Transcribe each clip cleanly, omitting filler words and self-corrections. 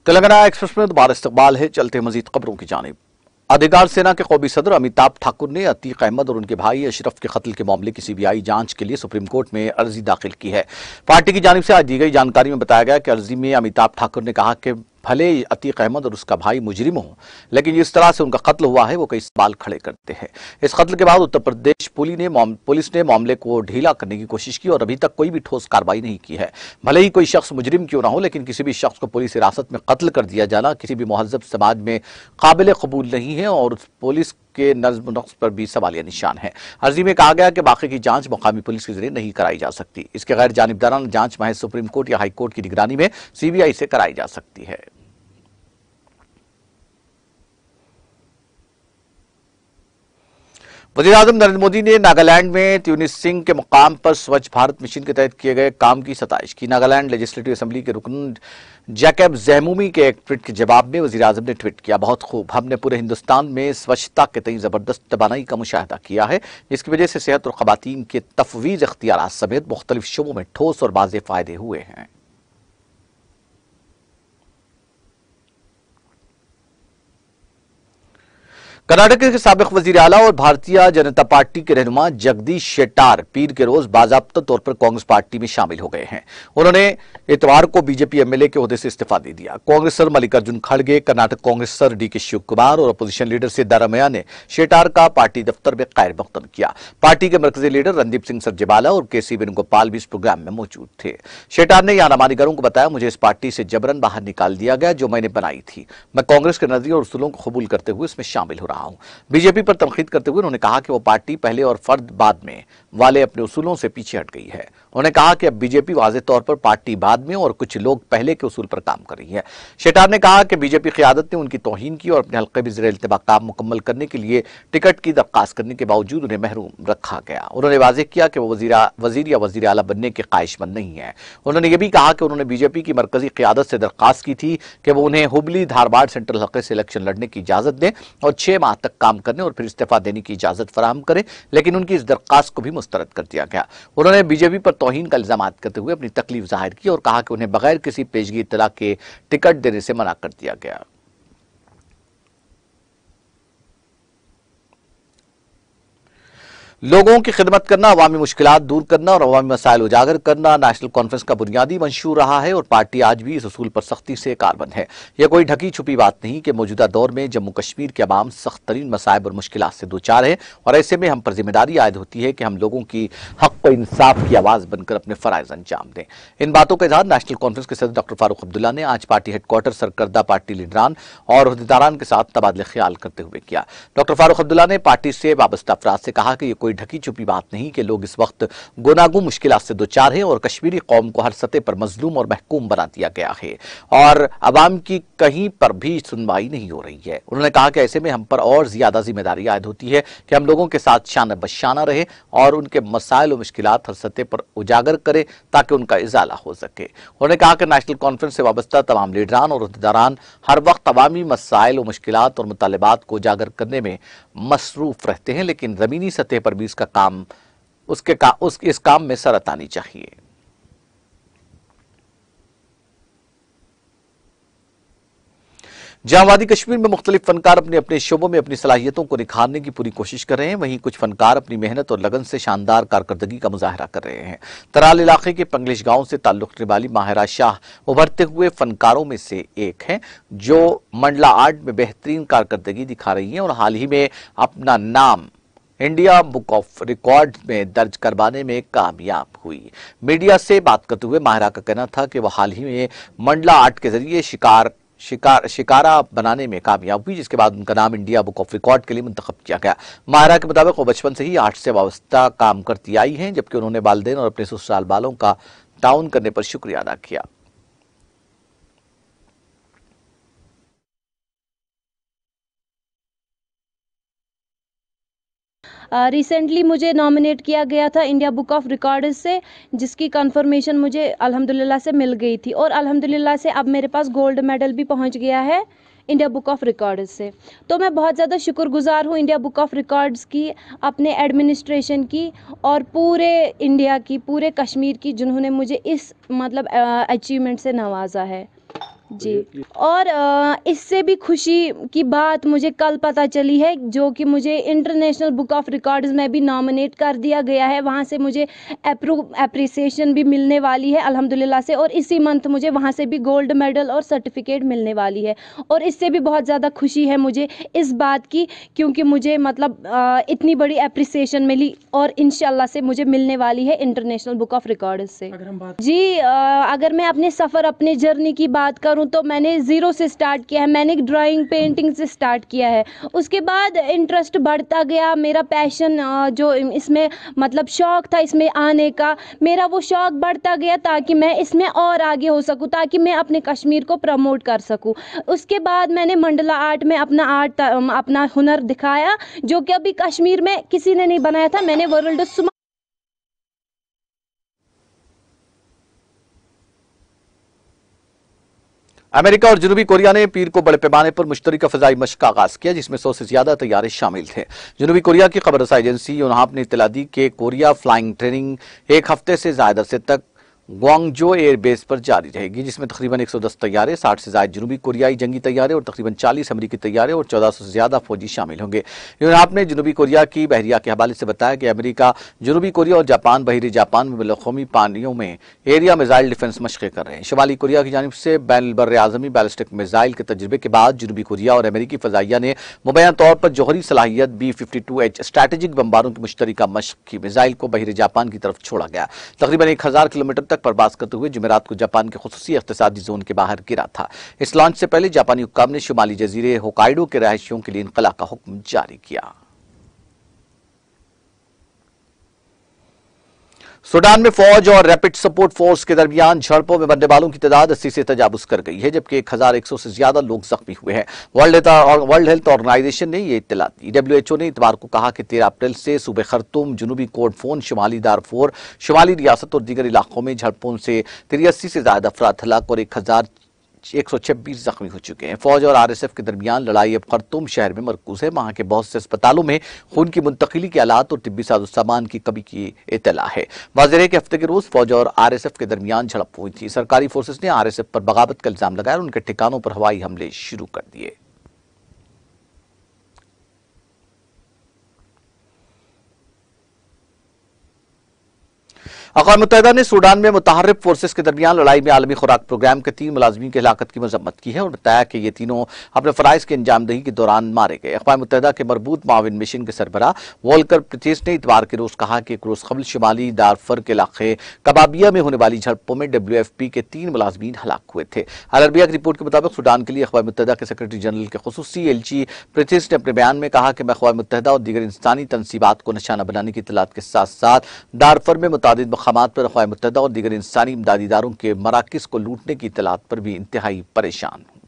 Telangana express में दोबारा इस्तकबाल है। चलते मजीद खबरों की जानिब। अधिकार सेना के कौमी सदर अमिताभ ठाकुर ने अतीक अहमद और उनके भाई अशरफ के कत्ल के मामले की सीबीआई जांच के लिए सुप्रीम कोर्ट में अर्जी दाखिल की है। पार्टी की जानिब से आज दी गई जानकारी में बताया गया कि अर्जी में अमिताभ ठाकुर ने कहा कि भले अतीक अहमद और उसका भाई मुजरिम हो, लेकिन जिस तरह से उनका कत्ल हुआ है वो कई सवाल खड़े करते हैं। इस कत्ल के बाद उत्तर प्रदेश पुलिस ने मामले को ढीला करने की कोशिश की और अभी तक कोई भी ठोस कार्रवाई नहीं की है। भले ही कोई शख्स मुजरिम क्यों ना हो, लेकिन किसी भी शख्स को पुलिस हिरासत में कत्ल कर दिया जाना किसी भी मुहज़्ज़ब समाज में काबिल कबूल नहीं है और पुलिस के नज़्म नक्श पर भी सवालिया निशान है। अर्जी में कहा गया कि बाकी की जांच मुकामी पुलिस के जरिए नहीं कराई जा सकती। इसके गैर जानिबदाराना जांच महज सुप्रीम कोर्ट या हाई कोर्ट की निगरानी में सीबीआई से कराई जा सकती है। वज़ीर-ए-आज़म नरेंद्र मोदी ने नागालैंड में ट्यूनिस सिंह के मुकाम पर स्वच्छ भारत मिशन के तहत किए गए काम की सताइश की। नागालैंड लेजिस्लेटिव असेंबली के रुकन जैकब ज़ैमूमी के एक ट्वीट के जवाब में वज़ीर-ए-आज़म ने ट्वीट किया, बहुत खूब, हमने पूरे हिंदुस्तान में स्वच्छता के तई जबरदस्त तवानाई का मुशाहिदा किया है, जिसकी वजह से सेहत और ख़वातीन के तफवीज़ इख्तियारात समेत मुख्तलिफ शोबों में ठोस और वाज़ेह फ़ायदे हुए हैं। कर्नाटक के साबिक वजीर आला और भारतीय जनता पार्टी के रहनुमा जगदीश शेट्टार पीर के रोज बाज़ाब्ता तौर पर कांग्रेस पार्टी में शामिल हो गए हैं। उन्होंने इतवार को बीजेपी एमएलए के ओहदे से इस्तीफा दे दिया। कांग्रेस सर मल्लिकार्जुन खड़गे, कर्नाटक कांग्रेस सर डीके शिव कुमार और अपोजिशन लीडर सिद्धारमैया ने शेट्टार का पार्टी दफ्तर में खैर मकदम किया। पार्टी के मरकजी लीडर रणदीप सिंह सरजेवाला और केसी वेणुगोपाल भी इस प्रोग्राम में मौजूद थे। शेट्टार ने यहाँ नमानिगरों को बताया, मुझे इस पार्टी से जबरन बाहर निकाल दिया गया जो मैंने बनाई थी। मैं कांग्रेस के नजरिए और उसूलों को कबूल करते हुए इसमें शामिल हो रहा हूं। बीजेपी पर तनकीद करते हुए उन्होंने कहा कि वो पार्टी पहले और फर्द बाद में वाले अपने उसूलों से पीछे हट गई है। उन्होंने कहा कि अब बीजेपी वाज़ेह तौर पर पार्टी बाद में और कुछ लोग पहले के उसूल पर काम कर रही है। शेट्टार ने कहा कि बीजेपी क़यादत ने उनकी तौहीन की और अपने हल्के में ज़ेर इल्तिबा काम मुकम्मल करने के लिए टिकट की दरख्वास्त करने के बावजूद उन्हें महरूम रखा गया। उन्होंने वाज़ेह किया कि वो वजीर या वजीर आला बनने के ख्वाहिशमंद नहीं है। उन्होंने यह भी कहा कि उन्होंने बीजेपी की मरकजी क़यादत से दरख्वास्त की थी कि वो उन्हें हुबली धारवाड़ सेंट्रल हल्के से इलेक्शन लड़ने की इजाज़त दें और 6 माह तक काम करने और फिर इस्तीफा देने की इजाज़त फराहम करें, लेकिन उनकी इस दरख्वास्त को भी मुस्तरद कर दिया गया। उन्होंने बीजेपी पर तौहीन का इल्जाम करते हुए अपनी तकलीफ जाहिर की और कहा कि उन्हें बगैर किसी पेशगी इत्तला के टिकट देने से मना कर दिया गया। लोगों की खिदमत करना, अवामी मुश्किलात दूर करना और अवामी मसाइल उजागर करना नेशनल कॉन्फ्रेंस का बुनियादी मंशूर रहा है और पार्टी आज भी इस उसूल पर सख्ती से कारबंद है। यह कोई ढकी छुपी बात नहीं कि मौजूदा दौर में जम्मू कश्मीर के अवाम सख्त तरीन मसाइब और मुश्किलात से दो चार है और ऐसे में हम पर जिम्मेदारी आयद होती है कि हम लोगों की हक व इंसाफ की आवाज़ बनकर अपने फ़राइज़ अंजाम दें। इन बातों का इज़हार नेशनल कॉन्फ्रेंस के सदर डॉक्टर फारूक अब्दुल्ला ने आज पार्टी हेडक्वार्टर सरकर्दा पार्टी लीडरान और अहदेदारान के साथ तबादले ख्याल करते हुए किया। डॉक्टर फारूक अब्दुल्ला ने पार्टी से वाबस्ता अफराद से कहा कि यह कोई ढकी छुपी बात नहीं कि लोग इस वक्त गुनागू मुश्किलात से दो चार हैं और कश्मीरी कौम को हर सतह पर मजलूम और महकूम बना दिया गया है और अवाम की कहीं पर भी सुनवाई नहीं हो रही है। उन्होंने कहा कि ऐसे में हम पर और ज्यादा जिम्मेदारी आयद होती है कि हम लोगों के साथ शाना बशाना रहे और उनके मसाइल और मुश्किलात हर सतह पर उजागर करें ताकि उनका इजाला हो सके। उन्होंने कहा कि नेशनल कॉन्फ्रेंस से वाबस्ता तमाम लीडरान और अहदेदारान हर वक्त अवामी मसाइल और मुश्किलात और मुतालिबात को उजागर करने में मसरूफ रहते हैं, लेकिन जमीनी सतह पर भी इसका काम इस काम में सरत आनी चाहिए। जहां वादी कश्मीर में मुख्तलिफ फनकार अपने अपने शोबों में अपनी सलाहियतों को निखारने की पूरी कोशिश कर रहे हैं, वहीं कुछ फनकार अपनी मेहनत और लगन से शानदार कारकर्दगी का मुजाहरा कर रहे हैं। तराल इलाके के पंगलिश गांव से ताल्लुक रखने वाली माहिरा शाह उभरते हुए फनकारों में से एक हैं जो मंडला आर्ट में बेहतरीन कारकर्दगी दिखा रही हैं और हाल ही में अपना नाम इंडिया बुक ऑफ रिकॉर्ड में दर्ज करवाने में कामयाब हुई। मीडिया से बात करते हुए माहिरा का कहना था कि वह हाल ही में मंडला आर्ट के जरिए शिकारा बनाने में कामयाब हुई, जिसके बाद उनका नाम इंडिया बुक ऑफ रिकॉर्ड के लिए मुंतखब किया गया। माहिरा के मुताबिक वो बचपन से ही आर्ट से वाबस्ता काम करती आई हैं, जबकि उन्होंने वालिदैन और अपने ससुराल वालों का ताउन करने पर शुक्रिया अदा किया। रिसेंटली मुझे नॉमिनेट किया गया था इंडिया बुक ऑफ रिकॉर्ड्स से, जिसकी कंफर्मेशन मुझे अल्हम्दुलिल्लाह से मिल गई थी और अल्हम्दुलिल्लाह से अब मेरे पास गोल्ड मेडल भी पहुंच गया है इंडिया बुक ऑफ रिकॉर्ड्स से। तो मैं बहुत ज़्यादा शुक्रगुजार हूँ इंडिया बुक ऑफ रिकॉर्ड्स की, अपने एडमिनिस्ट्रेशन की और पूरे इंडिया की, पूरे कश्मीर की, जिन्होंने मुझे इस अचीवमेंट से नवाजा है। जी। और इससे भी खुशी की बात मुझे कल पता चली है, जो कि मुझे इंटरनेशनल बुक ऑफ रिकॉर्ड्स में भी नॉमिनेट कर दिया गया है। वहाँ से मुझे एप्रिसिएशन भी मिलने वाली है अल्हम्दुलिल्लाह से, और इसी मंथ मुझे वहाँ से भी गोल्ड मेडल और सर्टिफिकेट मिलने वाली है। और इससे भी बहुत ज़्यादा खुशी है मुझे इस बात की, क्योंकि मुझे मतलब इतनी बड़ी एप्रिसिएशन मिली और इंशाल्लाह से मुझे मिलने वाली है इंटरनेशनल बुक ऑफ रिकॉर्ड्स से। अगर मैं अपने सफ़र, अपने जर्नी की बात करूं तो मैंने ज़ीरो से स्टार्ट किया है। मैंने ड्राइंग पेंटिंग से स्टार्ट किया है, उसके बाद इंटरेस्ट बढ़ता गया। मेरा पैशन जो इसमें मतलब शौक़ था इसमें आने का, मेरा वो शौक़ बढ़ता गया ताकि मैं इसमें और आगे हो सकूं, ताकि मैं अपने कश्मीर को प्रमोट कर सकूं। उसके बाद मैंने मंडला आर्ट में अपना हुनर दिखाया, जो कि अभी कश्मीर में किसी ने नहीं बनाया था। मैंने वर्ल्ड अमेरिका और जनूबी कोरिया ने पीर को बड़े पैमाने पर मुश्तरका फ़ज़ाई मशक़ का आगाज़ किया, जिसमें 100 से ज़्यादा तैयारे शामिल थे। जनूबी कोरिया की खबर रसाई एजेंसी योनहाप ने इत्तला दी कि कोरिया फ्लाइंग ट्रेनिंग एक हफ्ते से ज़्यादा अरसे तक ग्वांगजो एयर बेस पर जारी रहेगी, जिसमें तकरीबन 110 तैयारे, 60 से ज़ायद जनूबी कोरियाई जंगी तैयारे और तकरीबन 40 अमरीकी तैयारे और 1400 से ज़्यादा फौजी शामिल होंगे। यूनाप ने जनूबी कोरिया की बहरिया के हवाले से बताया कि अमेरिका, जनूबी कोरिया और जापान बहरी जापान में बैनुल-अक़वामी पानियों में एरिया मिसाइल डिफेंस मशक़ें कर रहे हैं। शुमाली कोरिया की जानिब से बैनुल-बर्र-ए-आज़मी बैलिस्टिक मिसाइल के तजर्बे के बाद जनूबी कोरिया और अमेरिकी फ़ज़ाइया ने मुबैना तौर पर जौहरी सलाहियत B-52H स्ट्रैटेजिक बमबारों की मुश्तरका मशक़ की। मिसाइल को बहरी जापान की तरफ छोड़ा गया, तकरीबन 1000 किलोमीटर तक परवाज़ करते हुए जुमेरात को जापान के खुसूसी इख्तिसादी जोन के बाहर गिरा था। इस लॉन्च से पहले जापानी हुक्काम ने शुमाली जजीरे होकाइडो के रहायशियों के लिए इनकला का हुक्म जारी किया। सूडान में फौज और रैपिड सपोर्ट फोर्स के दरमियान झड़पों में मरने वालों की तादाद 80 से तजावुज कर गई है, जबकि 1100 से ज्यादा लोग जख्मी हुए हैं। वर्ल्ड हेल्थ ऑर्गेनाइजेशन ने यह इत्तला दी। WHO ने इतवार को कहा कि 13 अप्रैल से सूबे खर्तूम, जनूबी कोर्डफोन, शुमाली दारफोर, शुमाली रियासत और दीगर इलाकों में झड़पों से 83 से ज्यादा अफराद हलाक और 1126 जख्मी हो चुके हैं। फौज और RSF के दरमियान लड़ाई अब खर्तूम शहर में मरकूज है। वहां के बहुत से अस्पतालों में खून की मुंतकिली के आलात और तिब्बी सामान की कमी की इत्तला है। वाज़ेह है कि हफ्ते के रोज फौज और RSF के दरमियान झड़प हुई थी। सरकारी फोर्सेस ने RSF पर बगावत का इल्जाम लगाया और उनके ठिकानों पर हवाई हमले शुरू कर दिए। अक़वाम मुत्तहिदा ने सूडान में मुतहर्रिब फोर्सेस के दरमियान लड़ाई में आलमी खुराक प्रोग्राम के 3 मुलाजमीन की हलाकत की मजम्मत की है और बताया कि ये तीनों अपने फ़राइज़ की अंजामदही के दौरान मारे गए। अक़वाम मुत्तहिदा के मरबूत माविन मिशन के सरबराह वोल्कर प्रीतिस ने इतवार के रोज कहा कि एक रोज कबल शुमाली दारफर के इलाके कबाबिया में होने वाली झड़पों में WFP के 3 मुलाजमीन हलाक हुए थे। अल अरबिया की रिपोर्ट के मुताबिक सूडान के लिए अक़वाम मुत्तहिदा के सेक्रेटरी जनरल के खुसूसी एलची प्रीतिस ने अपने बयान में कहा कि मैं अक़वाम मुत्तहिदा और दीगर इंसानी तनसीबात को निशाना बनाने की इत्तलात के साथ साथ दारफर में मुतादिद मकामात पर अक़वाम मुत्तहिदा और दीगर इंसानी इमदादी इदारों के मराकिज़ को लूटने की इत्तलात पर भी इंतहाई परेशान हूं।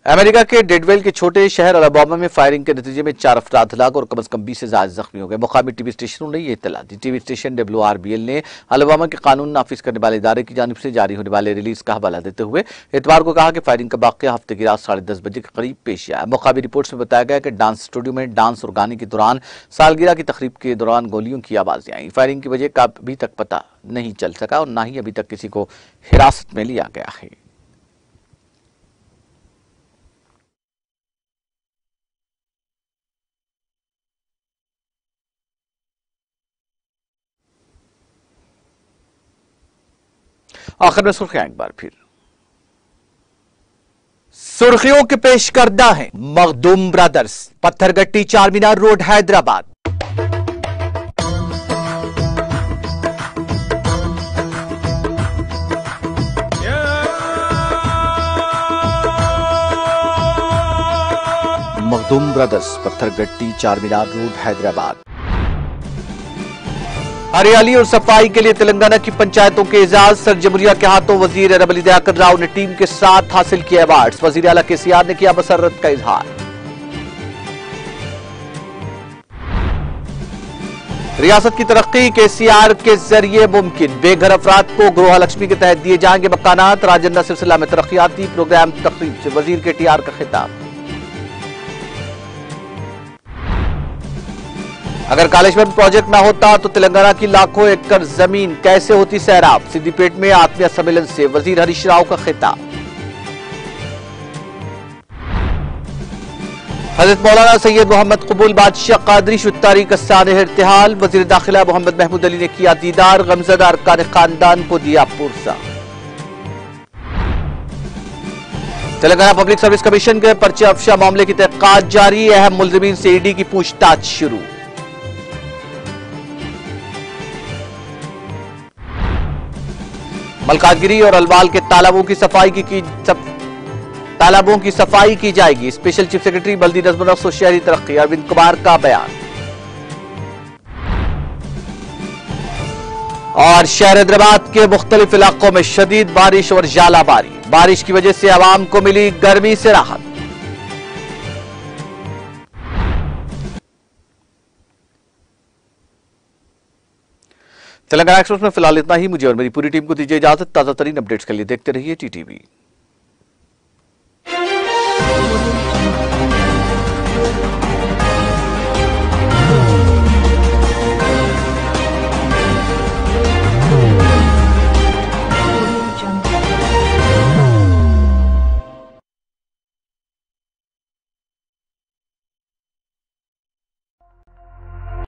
अमेरिका के डेडवेल के छोटे शहर अलाबामा में फायरिंग के नतीजे में 4 अफराद हलाक और कम से कम 20 से ज्यादा जख्मी हो गए। मुकामी टीवी स्टेशनों ने यह इत्तला दी। टीवी स्टेशन WRBL ने अलाबामा के कानून नाफिज करने वाले इदारे की जानिब से जारी होने वाले रिलीज का हवाला देते हुए इतवार को कहा कि फायरिंग का वाक़या हफ्ते की रात 10:30 बजे के करीब पेश आया। मुकामी रिपोर्ट्स में बताया गया कि डांस स्टूडियो में डांस और गाने के दौरान सालगिरह की तकरीब के दौरान गोलियों की आवाजें आई। फायरिंग की वजह का अभी तक पता नहीं चल सका और न ही अभी तक किसी को हिरासत में लिया गया है। आखिर में सुर्खियां एक बार फिर। सुर्खियों के पेश करदा है Makhdoom brothers, Pathergatti, Charminar road, Hyderabad. Makhdoom brothers, Pathergatti, Charminar road, Hyderabad. हरियाली और सफाई के लिए तेलंगाना की पंचायतों के एजाज, सर जमुरिया के हाथों वजीर रबली दयाकर राव ने टीम के साथ हासिल किए अवार्ड्स। वजीर आला KCR ने किया मसर्रत का इजहार। रियासत की तरक्की KCR के जरिए मुमकिन, बेघर अफराद को गृह लक्ष्मी के तहत दिए जाएंगे मकानात। राजन्ना सिलसिला में तरक्याती प्रोग्राम तकरीब से वजीर के TR का खिताब। अगर कालेश्वरम प्रोजेक्ट न होता तो तेलंगाना की लाखों एकड़ जमीन कैसे होती सैराब। सिद्दीपेट में आत्मीय सम्मेलन से वजीर हरीश राव का खिताब। हजरत मौलाना सैयद मोहम्मद कबूल बादशाह कादरी शुत्तारी का साने इर्तिहाल। वजीर दाखिला मोहम्मद महमूद अली ने किया दीदार। गमजदा अरकान खानदान को दिया पुरसा। तेलंगाना पब्लिक सर्विस कमीशन के पर्चे अफशा मामले की तहकीकात जारी। अहम मुलजिमीन से ईडी की पूछताछ शुरू। मलकाजगिरी और अलवाल के तालाबों की सफाई की जाएगी। स्पेशल चीफ सेक्रेटरी बल्दी नज़्म-ओ-नक्श और शहरी तरक्की अरविंद कुमार का बयान। और शहर हैदराबाद के मुख्तलिफ इलाकों में शदीद बारिश और जालाबारी। बारिश की वजह से आवाम को मिली गर्मी से राहत। तेलंगाना एक्सप्रेस में फिलहाल इतना ही। मुझे और मेरी पूरी टीम को दीजिए इजाजत। ताजा तरीन अपडेट्स के लिए देखते रहिए टीटीवी।